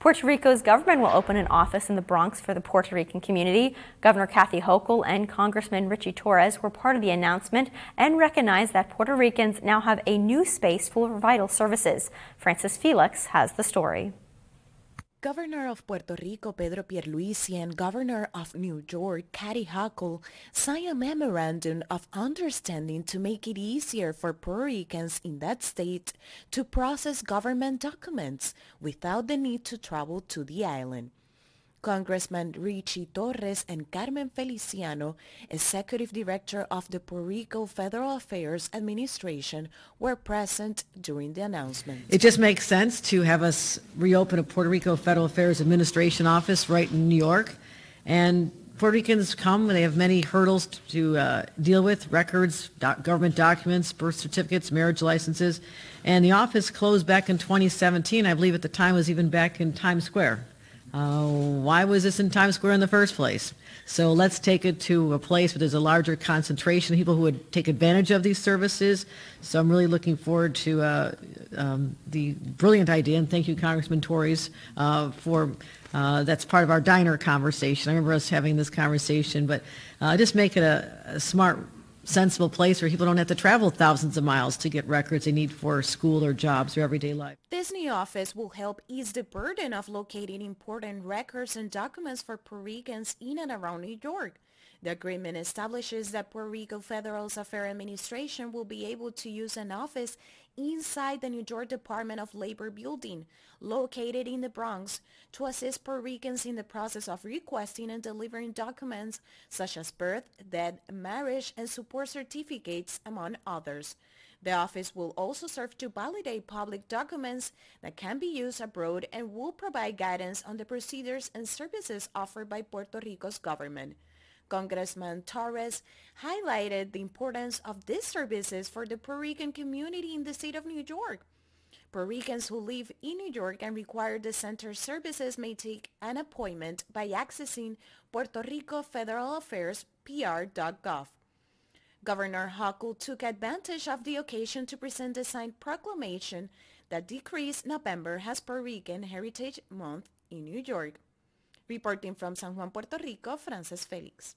Puerto Rico's government will open an office in the Bronx for the Puerto Rican community. Governor Kathy Hochul and Congressman Richie Torres were part of the announcement and recognized that Puerto Ricans now have a new space full of vital services. Francis Felix has the story. Governor of Puerto Rico Pedro Pierluisi and Governor of New York Kathy Hochul signed a memorandum of understanding to make it easier for Puerto Ricans in that state to process government documents without the need to travel to the island. Congressman Richie Torres and Carmen Feliciano, Executive Director of the Puerto Rico Federal Affairs Administration, were present during the announcement. It just makes sense to have us reopen a Puerto Rico Federal Affairs Administration office right in New York. And Puerto Ricans come, they have many hurdles to deal with, records, government documents, birth certificates, marriage licenses. And the office closed back in 2017. I believe at the time it was even back in Times Square. Why was this in Times Square in the first place? So let's take it to a place where there's a larger concentration of people who would take advantage of these services. So I'm really looking forward to the brilliant idea, and thank you, Congressman Torres, for that's part of our diner conversation. I remember us having this conversation, but just make it a smart, sensible place where people don't have to travel thousands of miles to get records they need for school or jobs or everyday life. This new office will help ease the burden of locating important records and documents for Puerto Ricans in and around New York. The agreement establishes that Puerto Rico Federal Affairs Administration will be able to use an office inside the New York Department of Labor building, located in the Bronx, to assist Puerto Ricans in the process of requesting and delivering documents such as birth, death, marriage, and support certificates, among others. The office will also serve to validate public documents that can be used abroad and will provide guidance on the procedures and services offered by Puerto Rico's government. Congressman Torres highlighted the importance of these services for the Puerto Rican community in the state of New York. Puerto Ricans who live in New York and require the center's services may take an appointment by accessing Puerto Rico Federal Affairs PR.gov. Governor Hochul took advantage of the occasion to present the signed proclamation that decrees November as Puerto Rican Heritage Month in New York. Reporting from San Juan, Puerto Rico, Frances Felix.